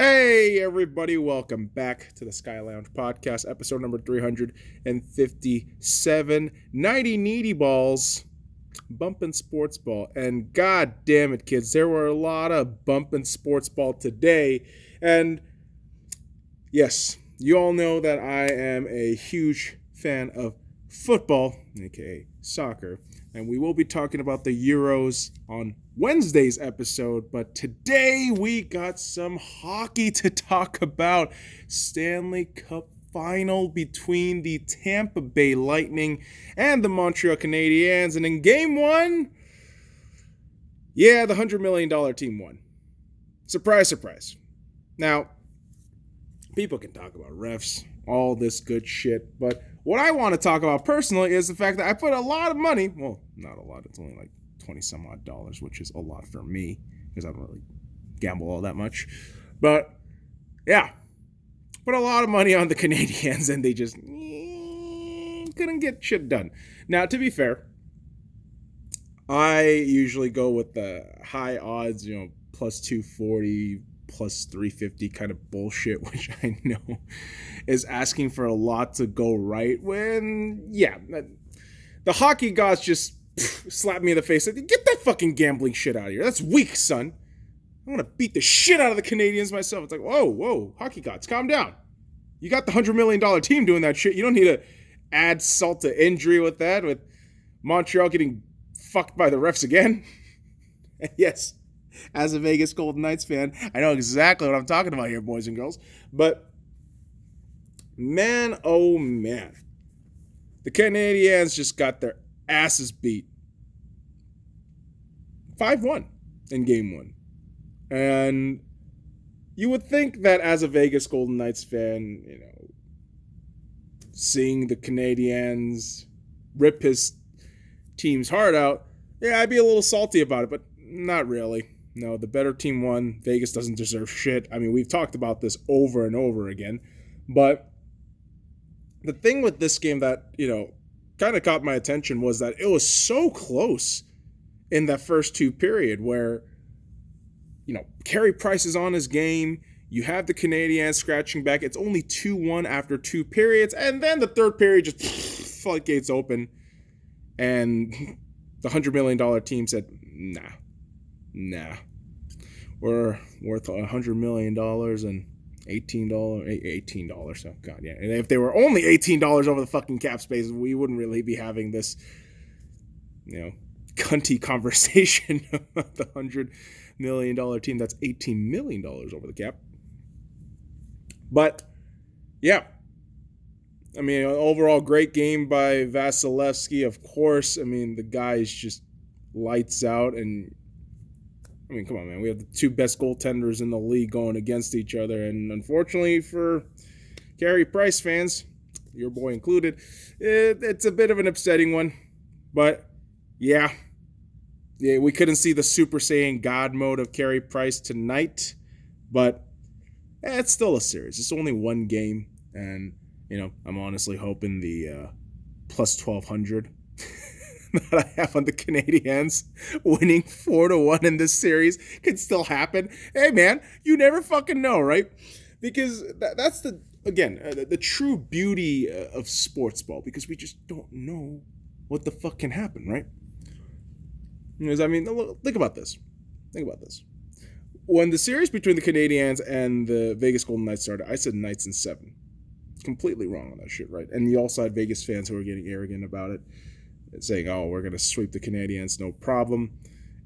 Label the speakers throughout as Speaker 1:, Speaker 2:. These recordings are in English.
Speaker 1: Hey, everybody, welcome back to the SkyLounge podcast, episode number 357. Nighty balls, Bumpin Sportsball. And god damn it, kids, there were a lot of Bumpin Sportsball today. And yes, you all know that I am a huge fan of football, aka soccer. And we will be talking about the Euros on Wednesday's episode, but today we got some hockey to talk about. Stanley Cup final between the Tampa Bay Lightning and the Montreal Canadiens, and in game one, the $100 million team won. Surprise, surprise. Now, people can talk about refs, all this good shit, but what I want to talk about personally is the fact that I put a lot of money, well, not a lot, it's only like 20 some odd dollars, which is a lot for me because I don't really gamble all that much. But yeah, put a lot of money on the Canadiens and they just couldn't get shit done. Now, to be fair, I usually go with the high odds, plus 240, plus 350 kind of bullshit, which I know is asking for a lot to go right when, the hockey gods just slapped me in the face and said, get that fucking gambling shit out of here. That's weak, son. I'm going to beat the shit out of the Canadiens myself. It's like, whoa, hockey gods, calm down. You got the $100 million team doing that shit. You don't need to add salt to injury with that, with Montreal getting fucked by the refs again. Yes, as a Vegas Golden Knights fan, I know exactly what I'm talking about here, boys and girls. But, man, oh man. The Canadiens just got their asses beat 5-1 in game one. And you would think that as a Vegas Golden Knights fan, seeing the Canadiens rip his team's heart out, I'd be a little salty about it, but not really. No, the better team won. Vegas doesn't deserve shit. I mean, we've talked about this over and over again. But the thing with this game that, kind of caught my attention was that it was so close in that first two period where, Carey Price is on his game. You have the Canadiens scratching back. It's only 2-1 after two periods. And then the third period just floodgates open. And the $100 million team said, nah. We're worth $100 million and $18. So, God, yeah. And if they were only $18 over the fucking cap space, we wouldn't really be having this, cunty conversation about the $100 million team. That's $18 million over the cap. But, yeah. I mean, overall, great game by Vasilevsky, of course. I mean, the guy's just lights out. And, I mean, come on, man. We have the two best goaltenders in the league going against each other. And unfortunately for Carey Price fans, your boy included, it's a bit of an upsetting one. But, yeah, we couldn't see the Super Saiyan God mode of Carey Price tonight. But it's still a series. It's only one game. And, I'm honestly hoping the plus 1,200 that I have on the Canadiens winning 4-1 in this series can still happen. Hey, man, you never fucking know, right? Because that's the true beauty of sports ball, because we just don't know what the fuck can happen, right? Because, I mean, think about this. When the series between the Canadiens and the Vegas Golden Knights started, I said Knights in 7. Completely wrong on that shit, right? And you also had Vegas fans who were getting arrogant about it, saying, we're going to sweep the Canadiens, no problem.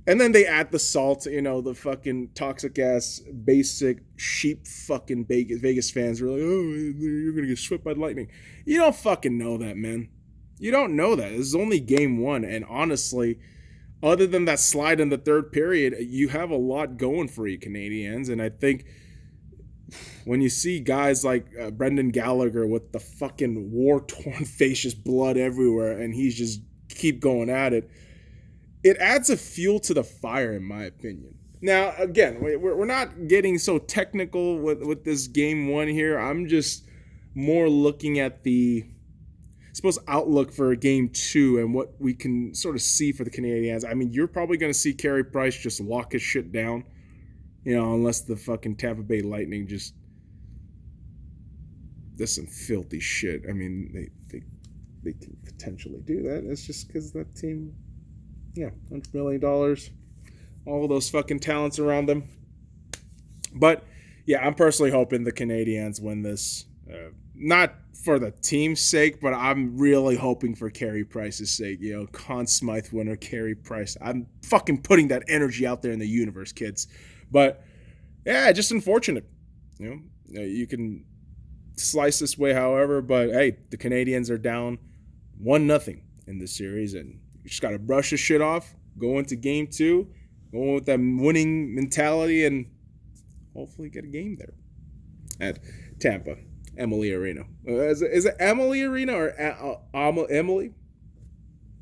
Speaker 1: And then they add the salt, the fucking toxic ass, basic sheep fucking Vegas fans are like, you're going to get swept by the Lightning. You don't fucking know that, man. You don't know that. This is only game one. And honestly, other than that slide in the third period, you have a lot going for you Canadiens. And I think when you see guys like Brendan Gallagher with the fucking war-torn face, just blood everywhere, and he's just keep going at it, it adds a fuel to the fire, in my opinion. Now, again, we're not getting so technical with this game one here. I'm just more looking at the, outlook for game two and what we can sort of see for the Canadiens. I mean, you're probably going to see Carey Price just lock his shit down Unless the fucking Tampa Bay Lightning just does some filthy shit. I mean, they can potentially do that. It's just because that team, $100 million, all of those fucking talents around them. But yeah, I'm personally hoping the Canadiens win this. Not for the team's sake, but I'm really hoping for Carey Price's sake. Conn Smythe winner Carey Price. I'm fucking putting that energy out there in the universe, kids. But yeah, just unfortunate. You can slice this way however, but hey, the Canadiens are down 1-0 in this series, and you just got to brush this shit off, go into game 2, go with that winning mentality, and hopefully get a game there at Tampa. Emily Arena. Is it Emily Arena or Emily?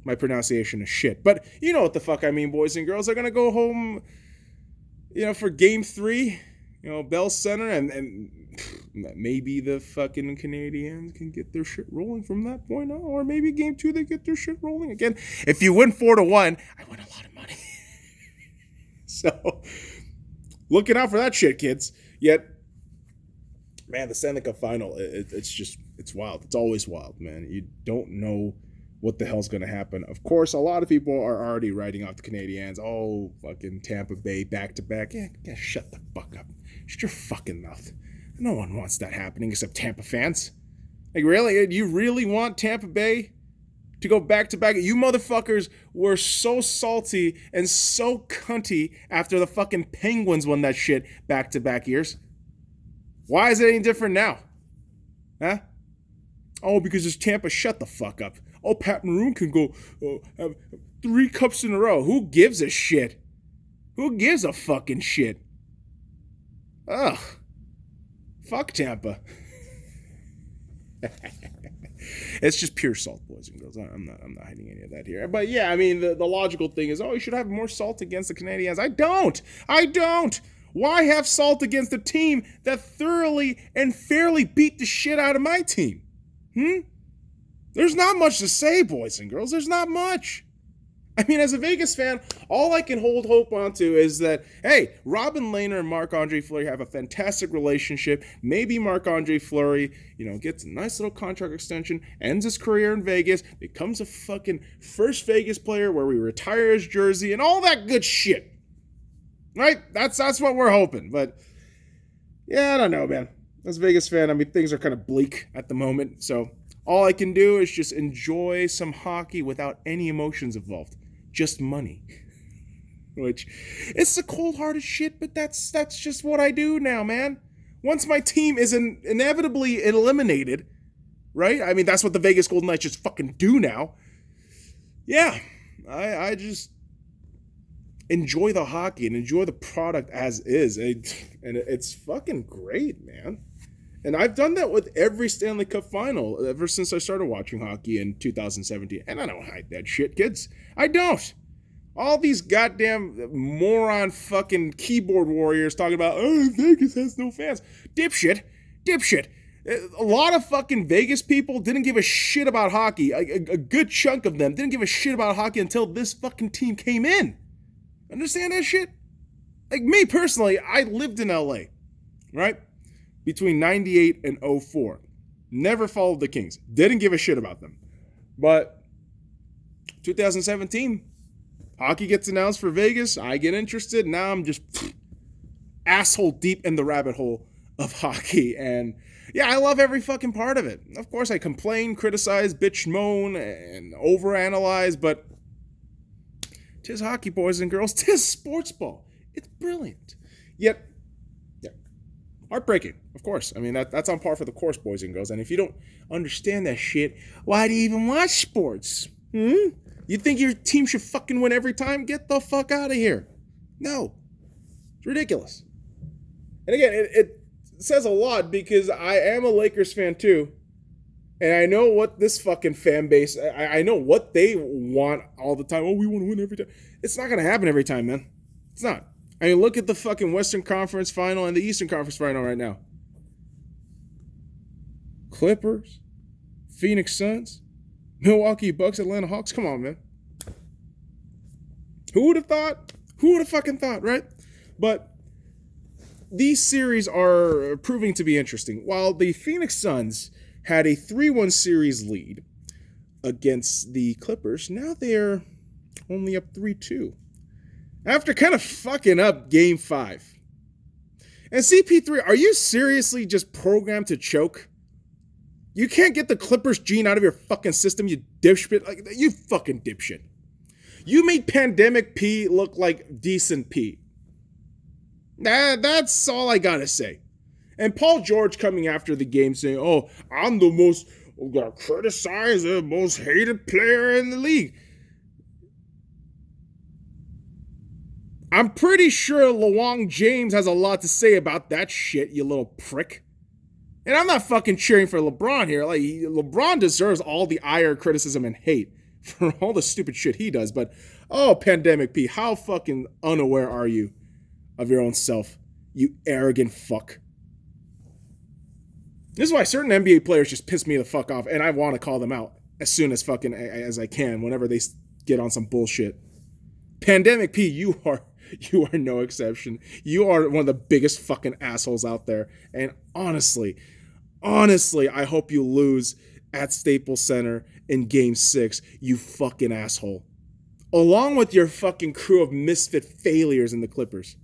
Speaker 1: My pronunciation is shit. But you know what the fuck I mean, boys and girls. They're going to go home, for game 3, Bell Center, and maybe the fucking Canadiens can get their shit rolling from that point on. Or maybe game 2, they get their shit rolling again. If you win 4-1, I win a lot of money. So, looking out for that shit, kids. Yet, man, the Stanley Cup final, it's wild. It's always wild, man. You don't know what the hell's going to happen. Of course, a lot of people are already writing off the Canadiens. Oh, fucking Tampa Bay back-to-back. Yeah, shut the fuck up. Shut your fucking mouth. No one wants that happening except Tampa fans. Like, really? Do you really want Tampa Bay to go back-to-back? You motherfuckers were so salty and so cunty after the fucking Penguins won that shit back-to-back years. Why is it any different now? Huh? Oh, because it's Tampa. Shut the fuck up. Oh, Pat Maroon can go have 3 cups in a row. Who gives a shit? Who gives a fucking shit? Ugh. Fuck Tampa. It's just pure salt, boys and girls. I'm not hiding any of that here. But yeah, I mean, the logical thing is, you should have more salt against the Canadiens. I don't. Why have salt against a team that thoroughly and fairly beat the shit out of my team? There's not much to say, boys and girls. There's not much. I mean, as a Vegas fan, all I can hold hope onto is that, hey, Robin Lehner and Marc-Andre Fleury have a fantastic relationship. Maybe Marc-Andre Fleury, gets a nice little contract extension, ends his career in Vegas, becomes a fucking first Vegas player where we retire his jersey and all that good shit. Right? That's what we're hoping. But, yeah, I don't know, man. As a Vegas fan, I mean, things are kind of bleak at the moment. So all I can do is just enjoy some hockey without any emotions involved. Just money. Which, it's the cold-hearted shit, but that's just what I do now, man. Once my team is inevitably eliminated, right? I mean, that's what the Vegas Golden Knights just fucking do now. Yeah, I just enjoy the hockey and enjoy the product as is. And it's fucking great, man. And I've done that with every Stanley Cup final ever since I started watching hockey in 2017. And I don't hide that shit, kids. I don't. All these goddamn moron fucking keyboard warriors talking about, Vegas has no fans. Dipshit. A lot of fucking Vegas people didn't give a shit about hockey. A good chunk of them didn't give a shit about hockey until this fucking team came in. Understand that shit? Like me personally, I lived in LA, right? Between 98 and 04. Never followed the Kings. Didn't give a shit about them. But 2017, hockey gets announced for Vegas. I get interested. Now I'm just asshole deep in the rabbit hole of hockey. And yeah, I love every fucking part of it. Of course, I complain, criticize, bitch, moan, and overanalyze. But 'tis hockey, boys and girls. 'Tis sports ball. It's brilliant. Yet, heartbreaking, of course. I mean, that's on par for the course, boys and girls. And if you don't understand that shit, why do you even watch sports? You think your team should fucking win every time? Get the fuck out of here. No. It's ridiculous. And again, it says a lot because I am a Lakers fan too. And I know what this fucking fan base, I know what they want all the time. Oh, we want to win every time. It's not going to happen every time, man. It's not. I mean, look at the fucking Western Conference Final and the Eastern Conference Final right now. Clippers, Phoenix Suns, Milwaukee Bucks, Atlanta Hawks. Come on, man. Who would have thought? Who would have fucking thought, right? But these series are proving to be interesting. While the Phoenix Suns had a 3-1 series lead against the Clippers, now they're only up 3-2. After kind of fucking up Game 5. And CP3, are you seriously just programmed to choke? You can't get the Clippers gene out of your fucking system, you dipshit. Like, you fucking dipshit. You made Pandemic P look like decent P. That's all I gotta say. And Paul George coming after the game saying, oh, I'm the most criticized, the most hated player in the league. I'm pretty sure LeBron James has a lot to say about that shit, you little prick. And I'm not fucking cheering for LeBron here. Like, LeBron deserves all the ire, criticism, and hate for all the stupid shit he does. But, oh, Pandemic P, how fucking unaware are you of your own self, you arrogant fuck? This is why certain NBA players just piss me the fuck off, and I want to call them out as soon as fucking as I can whenever they get on some bullshit. Pandemic P, you are no exception. You are one of the biggest fucking assholes out there. And honestly, I hope you lose at Staples Center in Game 6, you fucking asshole. Along with your fucking crew of misfit failures in the Clippers.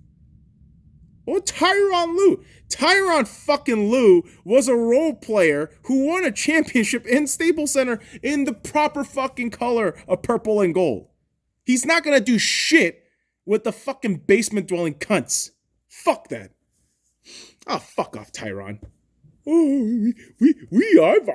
Speaker 1: Oh, Tyronn Lue. Tyronn fucking Lue was a role player who won a championship in Staples Center in the proper fucking color of purple and gold. He's not gonna do shit with the fucking basement-dwelling cunts. Fuck that. Oh, fuck off, Tyronn. Oh,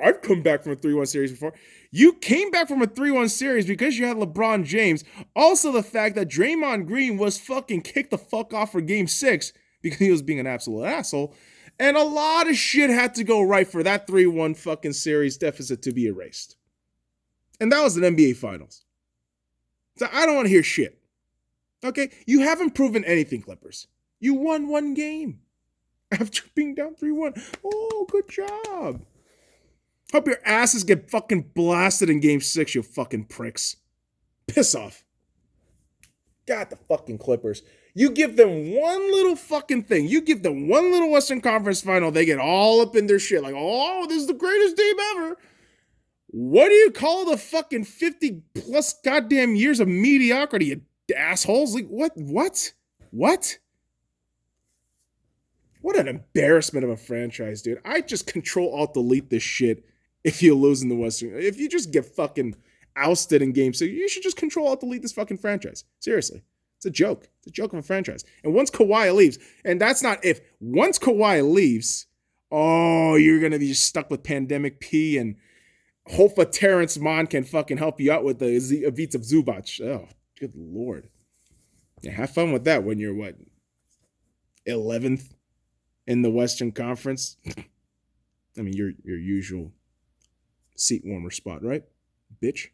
Speaker 1: I've come back from a 3-1 series before. You came back from a 3-1 series because you had LeBron James. Also, the fact that Draymond Green was fucking kicked the fuck off for Game 6 because he was being an absolute asshole. And a lot of shit had to go right for that 3-1 fucking series deficit to be erased. And that was an NBA Finals. So I don't want to hear shit. Okay? You haven't proven anything, Clippers. You won one game after being down 3-1. Oh, good job. Hope your asses get fucking blasted in Game 6, you fucking pricks. Piss off. God, the fucking Clippers. You give them one little fucking thing. You give them one little Western Conference final, they get all up in their shit. Like, oh, this is the greatest team ever. What do you call the fucking 50 plus goddamn years of mediocrity, you assholes? Like, what? What an embarrassment of a franchise, dude. I just Control-Alt-Delete this shit if you lose in the Western. If you just get fucking ousted in Game 6, you should just Control-Alt-Delete this fucking franchise. Seriously. It's a joke. It's a joke of a franchise. And once Kawhi leaves, and that's not if, once Kawhi leaves, oh, you're going to be just stuck with Pandemic P and hopefully Terrence Mann can fucking help you out with the Ivica Zubac. Oh, good Lord. Yeah, have fun with that when you're, 11th in the Western Conference? I mean, your usual seat warmer spot, right? Bitch.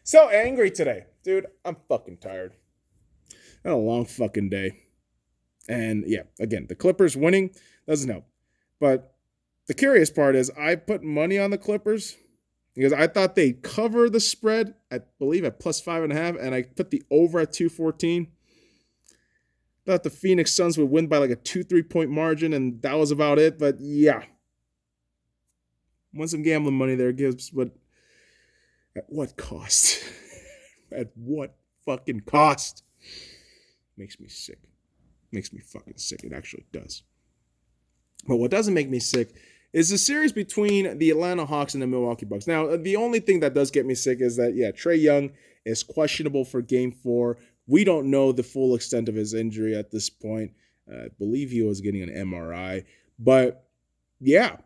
Speaker 1: So angry today. Dude, I'm fucking tired. Had a long fucking day. And yeah, again, the Clippers winning doesn't help. But the curious part is I put money on the Clippers because I thought they'd cover the spread, I believe, at plus 5.5, and I put the over at 214. Thought the Phoenix Suns would win by like a 2-3 point margin, and that was about it. But yeah. Won some gambling money there, Gibbs, but at what cost? At what fucking cost? Makes me sick. Makes me fucking sick. It actually does. But what doesn't make me sick is the series between the Atlanta Hawks and the Milwaukee Bucks. Now, the only thing that does get me sick is that, yeah, Trae Young is questionable for Game 4. We don't know the full extent of his injury at this point. I believe he was getting an MRI. But, yeah.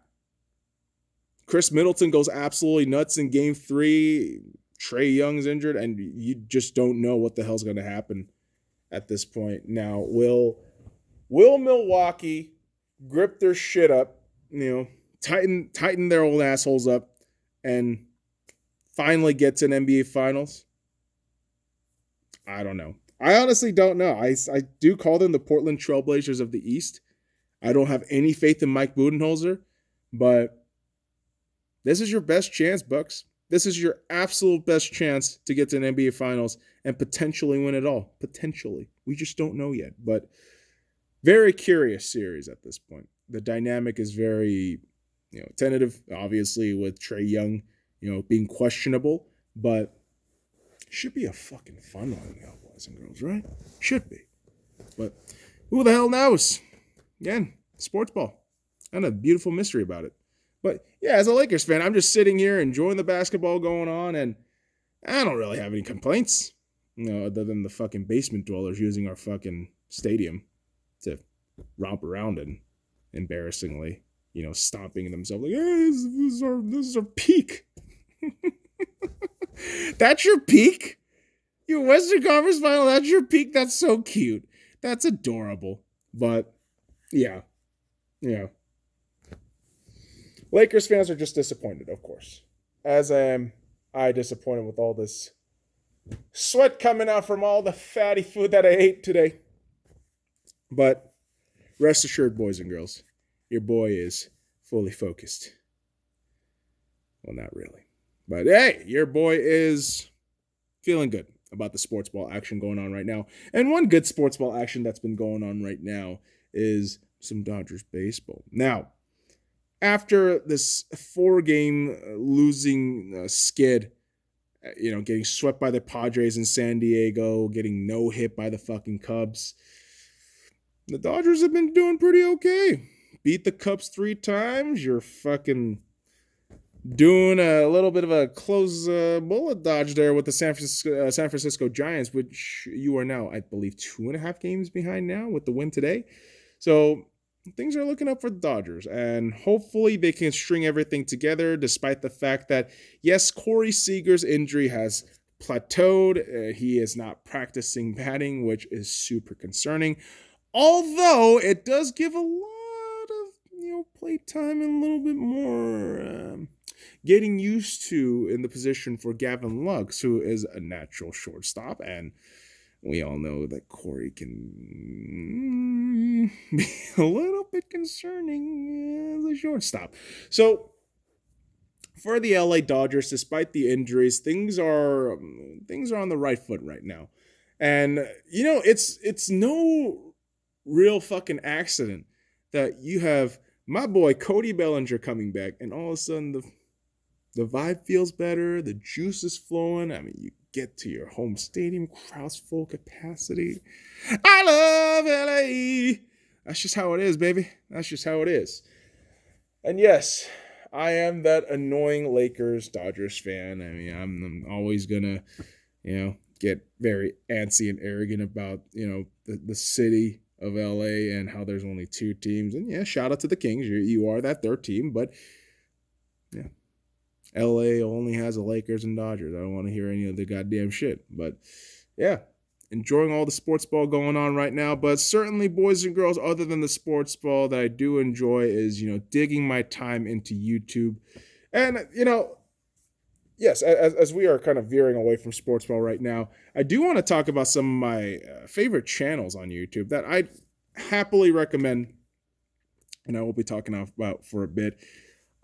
Speaker 1: Chris Middleton goes absolutely nuts in Game 3. Trae Young's injured, and you just don't know what the hell's going to happen at this point. Now, will Milwaukee grip their shit up, tighten their old assholes up, and finally get to an NBA Finals? I don't know. I honestly don't know. I do call them the Portland Trailblazers of the East. I don't have any faith in Mike Budenholzer, but this is your best chance, Bucks. This is your absolute best chance to get to an NBA Finals and potentially win it all. Potentially. We just don't know yet. But very curious series at this point. The dynamic is very, tentative, obviously, with Trae Young, being questionable. But should be a fucking fun one, boys and girls, right? Should be. But who the hell knows? Again, sports ball. And a beautiful mystery about it. But yeah, as a Lakers fan, I'm just sitting here enjoying the basketball going on, and I don't really have any complaints, other than the fucking basement dwellers using our fucking stadium to romp around and embarrassingly, stomping themselves like, hey, this is our peak. That's your peak? Your Western Conference final, that's your peak? That's so cute. That's adorable. But yeah. Lakers fans are just disappointed, of course. As am I disappointed with all this sweat coming out from all the fatty food that I ate today. But rest assured, boys and girls, your boy is fully focused. Well, not really. But hey, your boy is feeling good about the sports ball action going on right now. And one good sports ball action that's been going on right now is some Dodgers baseball. Now, after this 4-game losing skid, getting swept by the Padres in San Diego, getting no hit by the fucking Cubs, the Dodgers have been doing pretty okay. Beat the Cubs 3 times. You're fucking doing a little bit of a close bullet dodge there with the San Francisco Giants, which you are now, I believe, 2.5 games behind now with the win today. So things are looking up for the Dodgers, and hopefully they can string everything together despite the fact that, yes, Corey Seager's injury has plateaued. He is not practicing batting, which is super concerning. Although it does give a lot of, play time and a little bit more getting used to in the position for Gavin Lux, who is a natural shortstop, and we all know that Corey can be a little bit concerning as a shortstop. So for the LA Dodgers, despite the injuries, things are on the right foot right now. And it's no real fucking accident that you have my boy Cody Bellinger coming back, and all of a sudden the vibe feels better, the juice is flowing. I mean, you get to your home stadium, crowd's full capacity. I love LA. That's just how it is, baby. That's just how it is. And yes, I am that annoying Lakers-Dodgers fan. I mean, I'm always gonna, get very antsy and arrogant about, the city of LA and how there's only 2 teams. And yeah, shout out to the Kings. You are that 3rd team, but yeah. LA only has the Lakers and Dodgers. I don't want to hear any of the goddamn shit. But yeah, enjoying all the sports ball going on right now. But certainly, boys and girls, other than the sports ball, that I do enjoy is, digging my time into YouTube. And, yes, as we are kind of veering away from sports ball right now, I do want to talk about some of my favorite channels on YouTube that I happily recommend, and I will be talking about for a bit.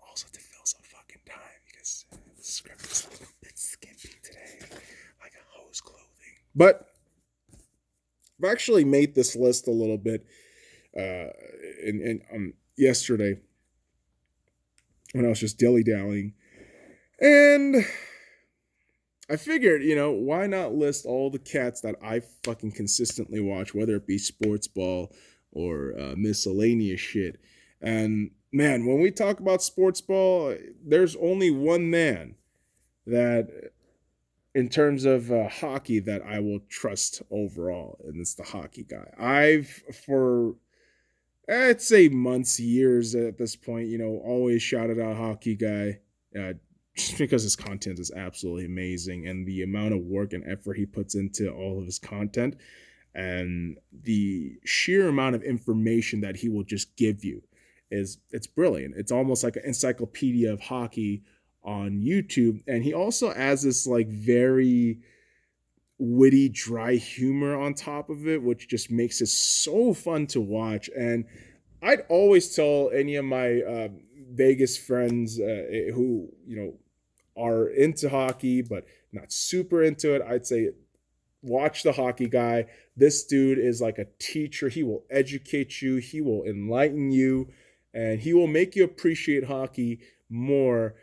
Speaker 1: Also to fill some fucking time, because the script is a little bit skimpy today, like a hose clothing. But I've actually made this list a little bit yesterday when I was just dilly-dallying. And I figured, why not list all the cats that I fucking consistently watch, whether it be sports ball or miscellaneous shit. And man, when we talk about sports ball, there's only one man that, in terms of hockey, that I will trust overall, and it's the hockey guy. I'd say months, years at this point, always shouted out hockey guy. Just because his content is absolutely amazing, and the amount of work and effort he puts into all of his content, and the sheer amount of information that he will just give you it's brilliant. It's almost like an encyclopedia of hockey on YouTube. And he also adds this like very witty, dry humor on top of it, which just makes it so fun to watch. And I'd always tell any of my Vegas friends who, are into hockey but not super into it, I'd say watch the hockey guy. This dude is like a teacher. He will educate you, he will enlighten you, and he will make you appreciate hockey more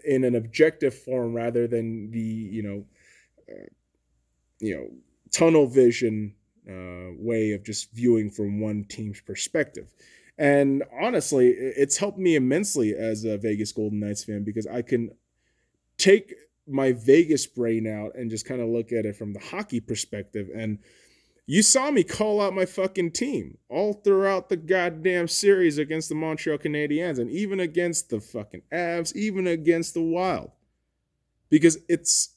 Speaker 1: in an objective form rather than the you know tunnel vision way of just viewing from one team's perspective. And honestly, it's helped me immensely as a Vegas Golden Knights fan because I can take my Vegas brain out and just kind of look at it from the hockey perspective. And you saw me call out my fucking team all throughout the goddamn series against the Montreal Canadiens and even against the fucking Avs, even against the Wild. Because it's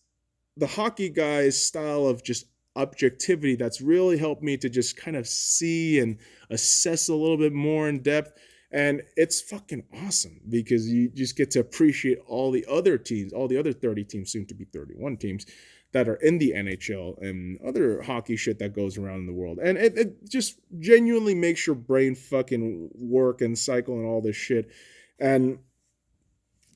Speaker 1: the hockey guy's style of just objectivity that's really helped me to just kind of see and assess a little bit more in depth. And it's fucking awesome because you just get to appreciate all the other teams, all the other 30 teams, soon to be 31 teams that are in the NHL and other hockey shit that goes around in the world. And it just genuinely makes your brain fucking work and cycle and all this shit. And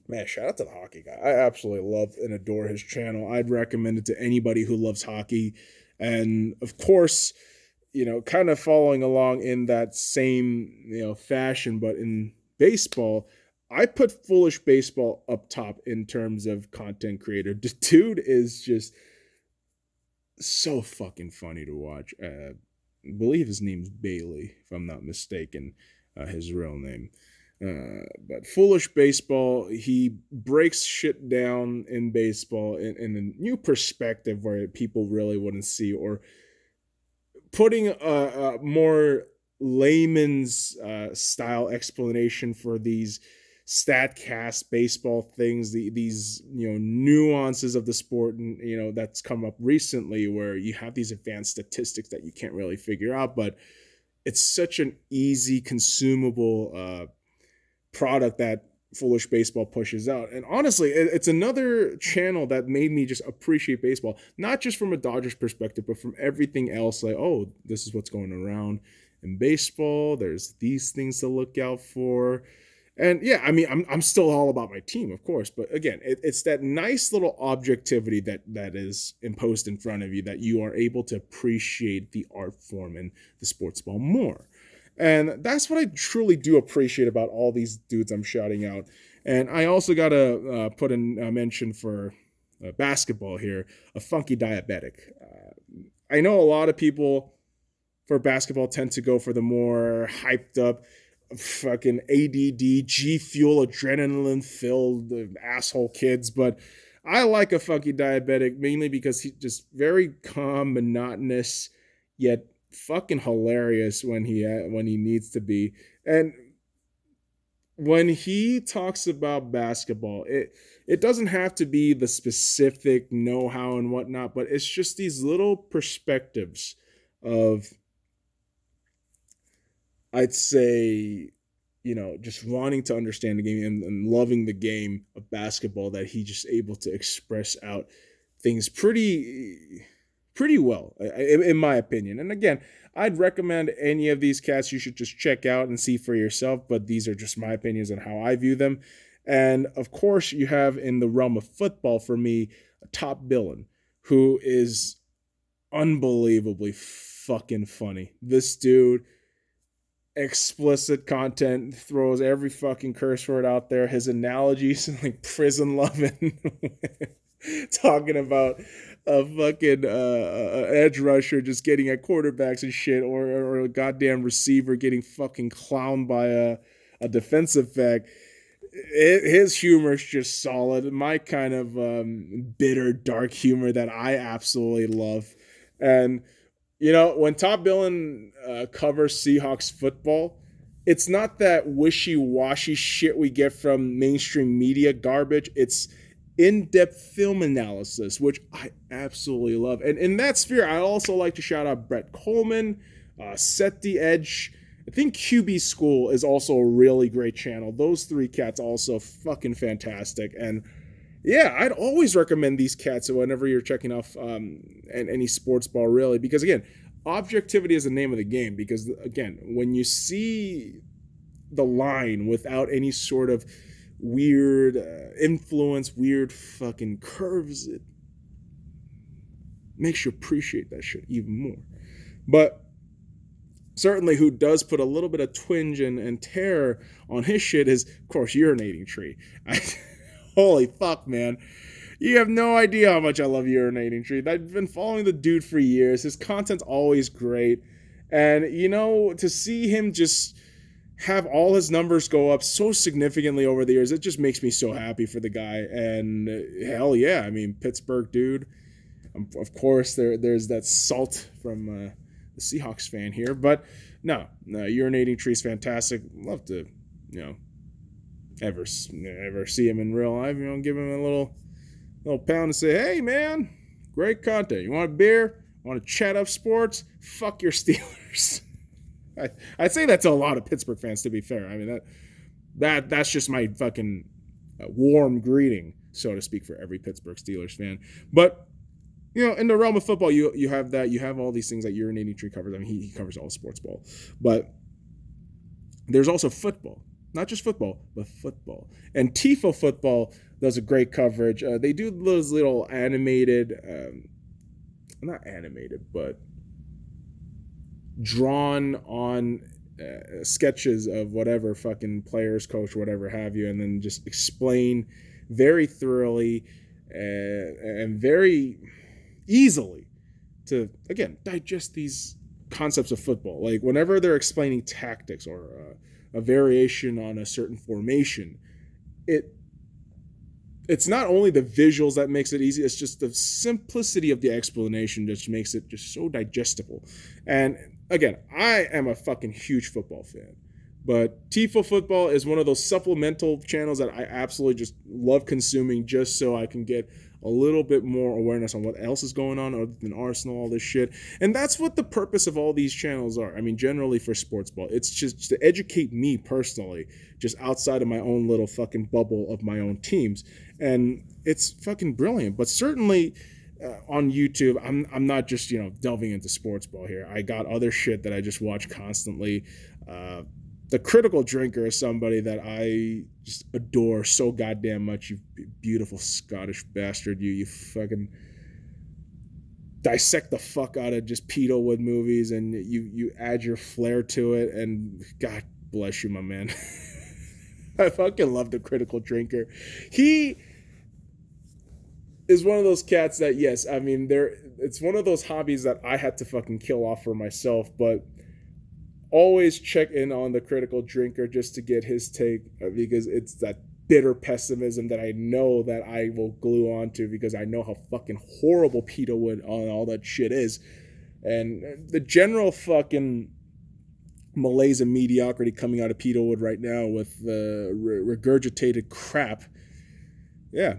Speaker 1: man, shout out to the hockey guy. I absolutely love and adore his channel. I'd recommend it to anybody who loves hockey. And of course, kind of following along in that same, fashion, but in baseball, I put Foolish Baseball up top in terms of content creator. The dude is just so fucking funny to watch. I believe his name's Bailey, if I'm not mistaken, his real name. But Foolish Baseball, he breaks shit down in baseball in a new perspective where people really wouldn't see, or putting a more layman's style explanation for these StatCast baseball things, these nuances of the sport, and that's come up recently where you have these advanced statistics that you can't really figure out, but it's such an easy consumable product that Foolish Baseball pushes out. And honestly, it's another channel that made me just appreciate baseball, not just from a Dodgers perspective, but from everything else. Like, oh, this is what's going around in baseball. There's these things to look out for. And yeah, I mean, I'm still all about my team, of course. But again, it's that nice little objectivity that is imposed in front of you that you are able to appreciate the art form and the sports ball more. And that's what I truly do appreciate about all these dudes I'm shouting out. And I also got to put in a mention for basketball here, a funky diabetic. I know a lot of people for basketball tend to go for the more hyped up, fucking ADD, G Fuel, adrenaline filled asshole kids. But I like a funky diabetic mainly because he's just very calm, monotonous, yet fucking hilarious when he needs to be. And when he talks about basketball, it doesn't have to be the specific know-how and whatnot, but it's just these little perspectives of, I'd say, just wanting to understand the game and loving the game of basketball, that he just able to express out things pretty well, in my opinion. And again, I'd recommend any of these cats you should just check out and see for yourself, but these are just my opinions on how I view them. And of course, you have in the realm of football, for me, Top Billin, who is unbelievably fucking funny. This dude, explicit content, throws every fucking curse word out there. His analogies, like prison loving, talking about a fucking edge rusher just getting at quarterbacks and shit, or a goddamn receiver getting fucking clowned by a defensive back. His humor is just solid. My kind of bitter, dark humor that I absolutely love. And when Top Billin covers Seahawks football, it's not that wishy-washy shit we get from mainstream media garbage. It's in-depth film analysis, which I absolutely love. And in that sphere, I also like to shout out Brett Coleman, Set the Edge. I think QB School is also a really great channel. Those three cats also fucking fantastic. And yeah, I'd always recommend these cats whenever you're checking off any sports ball, really, because again, objectivity is the name of the game. Because again, when you see the line without any sort of weird influence, weird fucking curves. It makes you appreciate that shit even more. But certainly who does put a little bit of twinge and terror on his shit is, of course, Urinating Tree. Holy fuck, man. You have no idea how much I love Urinating Tree. I've been following the dude for years. His content's always great. And, to see him just have all his numbers go up so significantly over the years, it just makes me so happy for the guy. And hell yeah, Pittsburgh dude. Of course, there's that salt from the Seahawks fan here. But no, Urinating Tree's fantastic. Love to, ever see him in real life. Give him a little pound and say, hey, man, great content. You want a beer? Want to chat up sports? Fuck your Steelers. I say that to a lot of Pittsburgh fans, to be fair. That's just my fucking warm greeting, so to speak, for every Pittsburgh Steelers fan. But, in the realm of football, you have that. You have all these things that Urinating Tree covers. He covers all sports ball. But there's also football. Not just football, but football. And Tifo Football does a great coverage. They do those little animated, not animated, but drawn on sketches of whatever fucking players, coach, whatever have you, and then just explain very thoroughly and very easily to, again, digest these concepts of football. Like whenever they're explaining tactics or a variation on a certain formation, it's not only the visuals that makes it easy, it's just the simplicity of the explanation just makes it just so digestible. And again, I am a fucking huge football fan, but Tifo Football is one of those supplemental channels that I absolutely just love consuming just so I can get a little bit more awareness on what else is going on other than Arsenal, all this shit. And that's what the purpose of all these channels are. Generally for sports ball, it's just to educate me personally, just outside of my own little fucking bubble of my own teams. And it's fucking brilliant. But certainly on YouTube, I'm not just, delving into sports ball here. I got other shit that I just watch constantly. The Critical Drinker is somebody that I just adore so goddamn much. You beautiful Scottish bastard. You fucking dissect the fuck out of just Pedowood movies, and you add your flair to it, and God bless you, my man. I fucking love the Critical Drinker. He is one of those cats that, yes, it's one of those hobbies that I had to fucking kill off for myself, but always check in on the Critical Drinker just to get his take, because it's that bitter pessimism that I know that I will glue onto, because I know how fucking horrible Pedowood and all that shit is. And the general fucking malaise and mediocrity coming out of Pedowood right now with the regurgitated crap. Yeah,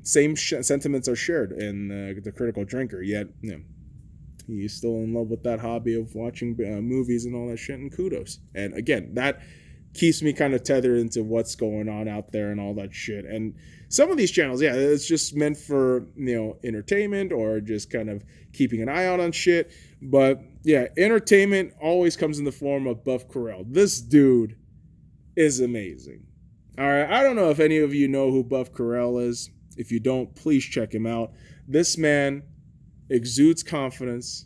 Speaker 1: same sentiments are shared in the Critical Drinker, yet, he's still in love with that hobby of watching movies and all that shit, and kudos. And again, that keeps me kind of tethered into what's going on out there and all that shit. And some of these channels, yeah, it's just meant for, entertainment or just kind of keeping an eye out on shit. But yeah, entertainment always comes in the form of Buff Corral. This dude is amazing. All right, I don't know if any of you know who Buff Corral is. If you don't, please check him out. This man exudes confidence.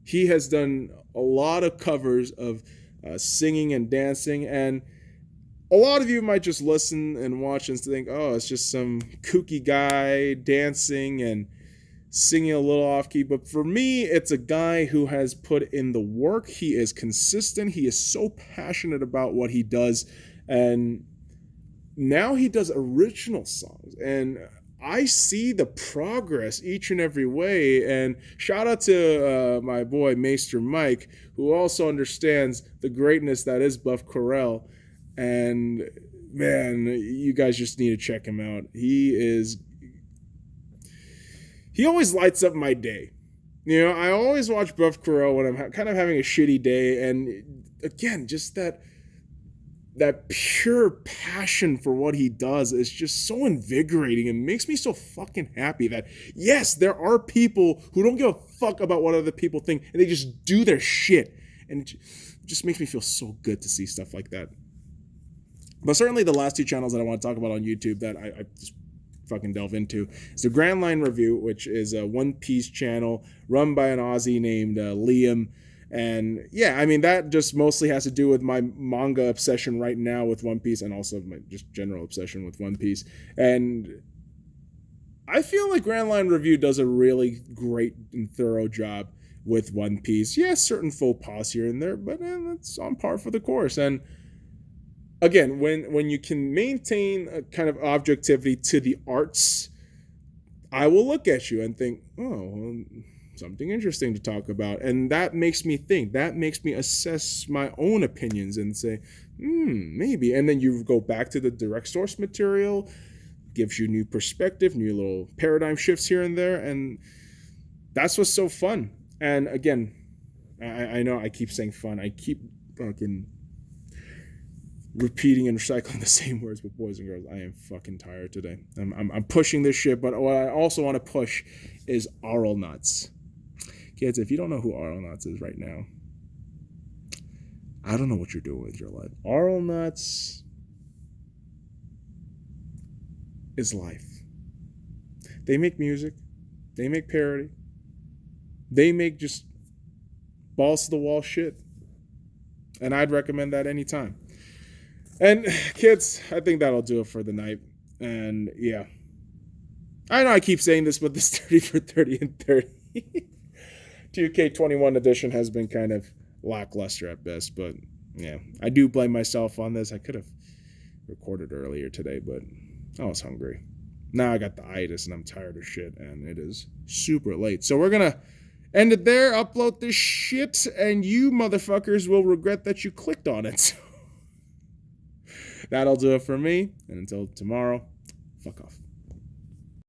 Speaker 1: He has done a lot of covers of singing and dancing, and a lot of you might just listen and watch and think, oh, it's just some kooky guy dancing and singing a little off key. But for me, it's a guy who has put in the work. He is consistent. He is so passionate about what he does, and now he does original songs, and I see the progress each and every way. And shout out to my boy Maester Mike, who also understands the greatness that is Buff Corral. And man, you guys just need to check him out. He always lights up my day. I always watch Buff Corral when I'm kind of having a shitty day, and again, just that pure passion for what he does is just so invigorating and makes me so fucking happy that, yes, there are people who don't give a fuck about what other people think, and they just do their shit. And it just makes me feel so good to see stuff like that. But certainly the last two channels that I want to talk about on YouTube that I just fucking delve into is the Grand Line Review, which is a One Piece channel run by an Aussie named Liam. And yeah, I mean, that just mostly has to do with my manga obsession right now with One Piece, and also my just general obsession with One Piece. And I feel like Grand Line Review does a really great and thorough job with One Piece. Yeah, certain faux pas here and there, but that's on par for the course. And again, when you can maintain a kind of objectivity to the arts, I will look at you and think, oh, well, something interesting to talk about. And that makes me think. That makes me assess my own opinions and say, maybe. And then you go back to the direct source material, gives you new perspective, new little paradigm shifts here and there. And that's what's so fun. And again, I know I keep saying fun. I keep fucking repeating and recycling the same words with boys and girls. I am fucking tired today. I'm pushing this shit, but what I also want to push is Aural Nuts. Kids, if you don't know who Aural Nuts is right now, I don't know what you're doing with your life. Aural Nuts is life. They make music. They make parody. They make just balls to the wall shit. And I'd recommend that anytime. And kids, I think that'll do it for the night. And yeah, I know I keep saying this, but this 30 for 30 and 30 2K21 edition has been kind of lackluster at best. But yeah, I do blame myself on this. I could have recorded earlier today, but I was hungry. Now I got the itis and I'm tired of shit, and it is super late. So we're going to end it there, upload this shit, and you motherfuckers will regret that you clicked on it. That'll do it for me. And until tomorrow, fuck off.